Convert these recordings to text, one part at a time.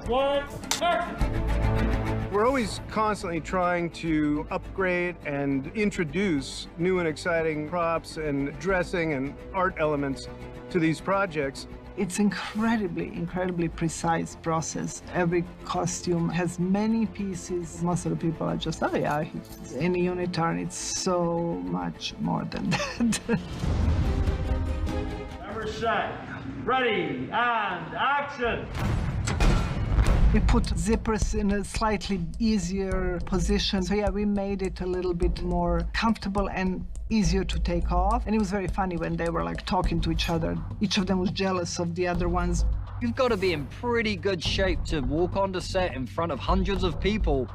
one, action! We're always constantly trying to upgrade and introduce new and exciting props and dressing and art elements to these projects. It's incredibly precise process. Every costume has many pieces. Most of the people are just, oh yeah, in a unitard, it's so much more than that. Camera set, ready, and action! We put zippers in a slightly easier position. So yeah, we made it a little bit more comfortable and easier to take off. And it was very funny when they were like talking to each other. Each of them was jealous of the other ones. You've got to be in pretty good shape to walk onto set in front of hundreds of people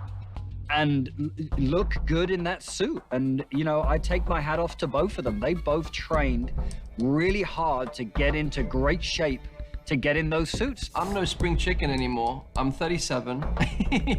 and look good in that suit. And, you know, I take my hat off to both of them. They both trained really hard to get into great shape to get in those suits. I'm no spring chicken anymore. I'm 37,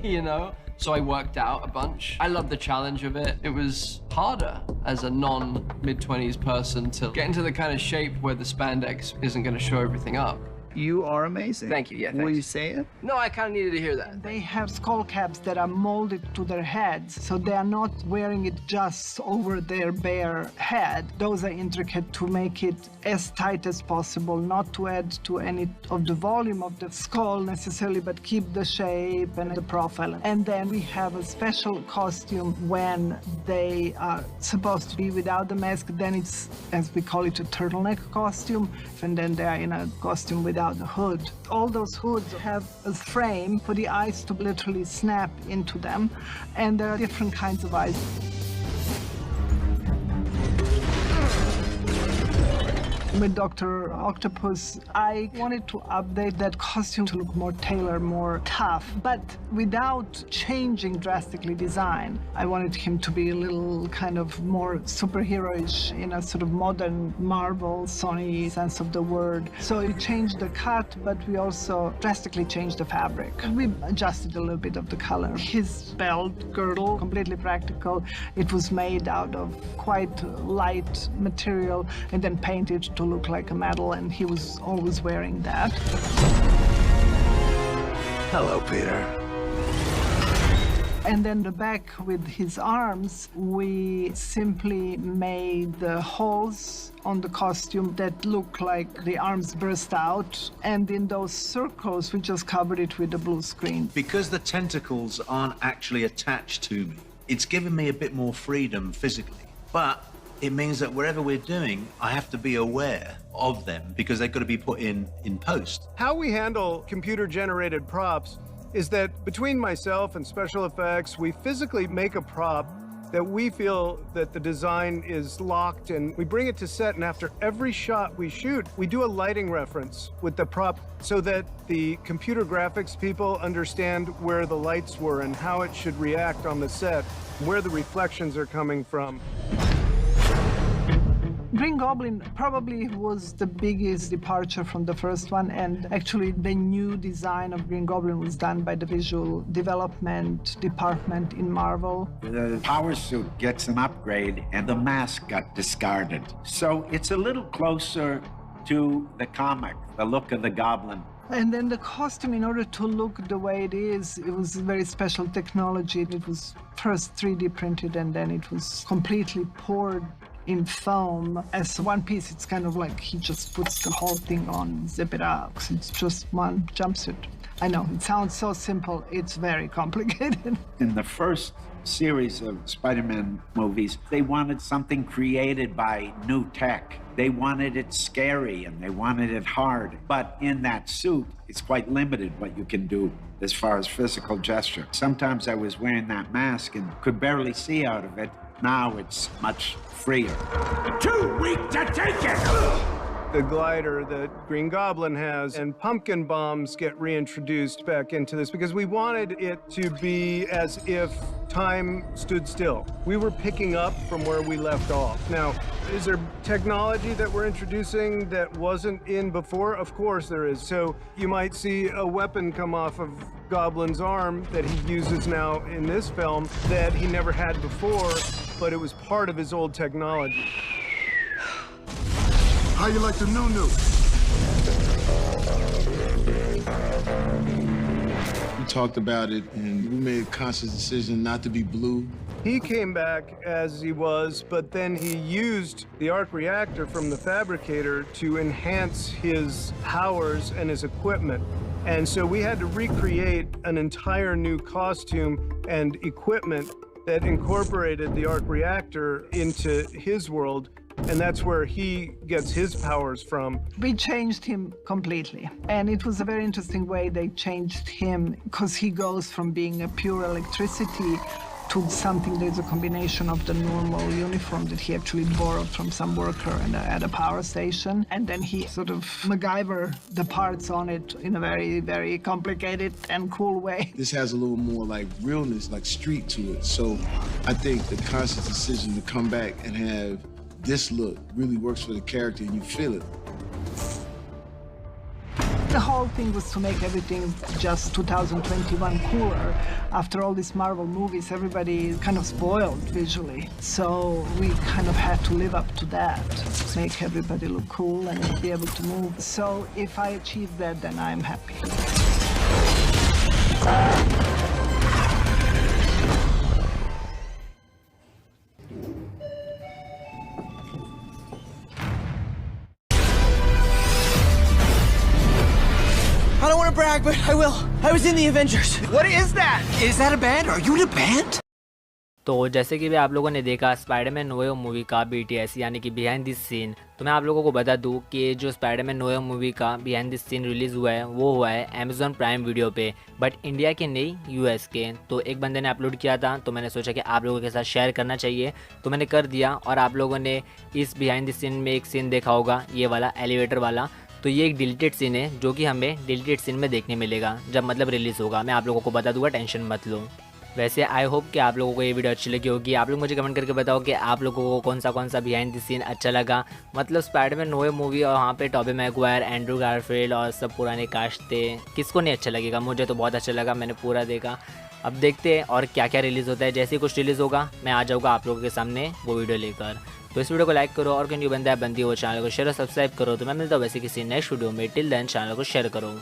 you know? So I worked out a bunch. I love the challenge of it. It was harder as a non-mid-20s person to get into the kind of shape where the spandex isn't gonna show everything up. You are amazing. Thank you, yeah, thanks. Will you say it? No, I kind of needed to hear that. They have skull caps that are molded to their heads, so they are not wearing it just over their bare head. Those are intricate to make it as tight as possible, not to add to any of the volume of the skull necessarily, but keep the shape and the profile. And then we have a special costume when they are supposed to be without the mask. Then it's, as we call it, a turtleneck costume, and then they are in a costume without the hood. All those hoods have a frame for the eyes to literally snap into them, and there are different kinds of eyes. With Dr. Octopus, I wanted to update that costume to look more tailored, more tough, but without changing drastically design. I wanted him to be a little kind of more superhero-ish in a sort of modern Marvel, Sony sense of the word. So we changed the cut, but we also drastically changed the fabric. We adjusted a little bit of the color. His belt girdle, completely practical. It was made out of quite light material and then painted to look like a medal, and he was always wearing that. Hello, Peter. And then the back with his arms, we simply made the holes on the costume that look like the arms burst out. And in those circles, we just covered it with a blue screen. Because the tentacles aren't actually attached to me, it's given me a bit more freedom physically. But it means that wherever we're doing, I have to be aware of them because they've got to be put in post. How we handle computer-generated props is that between myself and special effects, we physically make a prop that we feel that the design is locked, and we bring it to set, and after every shot we shoot, we do a lighting reference with the prop so that the computer graphics people understand where the lights were and how it should react on the set, where the reflections are coming from. Green Goblin probably was the biggest departure from the first one, and actually the new design of Green Goblin was done by the visual development department in Marvel. The power suit gets an upgrade and the mask got discarded. So it's a little closer to the comic, the look of the Goblin. And then the costume, in order to look the way it is, it was very special technology. It was first 3D printed, and then it was completely poured in foam. As one piece, it's kind of like he just puts the whole thing on, zip it up. It's just one jumpsuit. I know, it sounds so simple. It's very complicated. In the first series of Spider-Man movies, they wanted something created by new tech. They wanted it scary and they wanted it hard. But in that suit, it's quite limited what you can do as far as physical gesture. Sometimes I was wearing that mask and could barely see out of it. Now it's much freer. Too weak to take it! The glider that Green Goblin has and pumpkin bombs get reintroduced back into this because we wanted it to be as if time stood still. We were picking up from where we left off. Now, is there technology that we're introducing that wasn't in before? Of course there is. So you might see a weapon come off of Goblin's arm that he uses now in this film that he never had before, but it was part of his old technology. How you like the new? talked about it, and we made a conscious decision not to be blue. He came back as he was, but then he used the arc reactor from the fabricator to enhance his powers and his equipment. And so we had to recreate an entire new costume and equipment that incorporated the arc reactor into his world. And that's where he gets his powers from. We changed him completely. And it was a very interesting way they changed him, because he goes from being a pure electricity to something that's a combination of the normal uniform that he actually borrowed from some worker at a power station. And then he sort of MacGyver the parts on it in a very, very complicated and cool way. This has a little more like realness, like street to it. So I think the conscious decision to come back and have this look really works for the character, and you feel it. The whole thing was to make everything just 2021 cooler. After all these Marvel movies, everybody is kind of spoiled visually. So we kind of had to live up to that, make everybody look cool and be able to move. So if I achieve that, then I'm happy. I don't want to brag, but I will. I was in the Avengers. What is that? Is that a band? Are you in a band? तो जैसे कि भी आप लोगों ने देखा Spiderman no वे home movie का BTS यानी कि बिहाइंड दिस सीन, तो मैं आप लोगों को बता दूं कि जो स्पाइडरमैन नो वे होम मूवी का बिहाइंड दिस सीन रिलीज़ हुआ है वो हुआ है Amazon प्राइम वीडियो पे, बट इंडिया के नहीं US के। तो एक बंदे ने अपलोड किया था, तो मैंने सोचा कि आप लोगों के साथ शेयर करना चाहिए, तो मैंने कर दिया। और आप लोगों ने इस बिहाइंड दिस सीन में एक सीन देखा होगा, ये वाला एलिवेटर वाला। तो ये एक डिलीटेड सीन है जो कि हमें डिलीटेड सीन में देखने मिलेगा जब मतलब रिलीज़ होगा। मैं आप लोगों को बता दूंगा, टेंशन मत लो। वैसे आई होप कि आप लोगों को ये वीडियो अच्छी लगी होगी। आप लोग मुझे कमेंट करके बताओ कि आप लोगों को कौन सा बिहाइंड द सीन अच्छा लगा। मतलब स्पाइडरमैन नो वे मूवी और वहाँ पे टॉबी मैगवायर, एंड्रू गारफील्ड और सब पुराने कास्ट थे, किसको नहीं अच्छा लगेगा। मुझे तो बहुत अच्छा लगा, मैंने पूरा देखा। अब देखते हैं और क्या क्या रिलीज़ होता है। जैसे ही कुछ रिलीज़ होगा मैं आ जाऊँगा आप लोगों के सामने वो वीडियो लेकर। तो इस वीडियो को लाइक करो और कोई न्यू बंदा है बनती है वो चैनल को शेयर और सब्सक्राइब करो। तो मैं मिलता हूँ वैसे किसी नेक्स्ट वीडियो में। टिल देन चैनल को शेयर करो।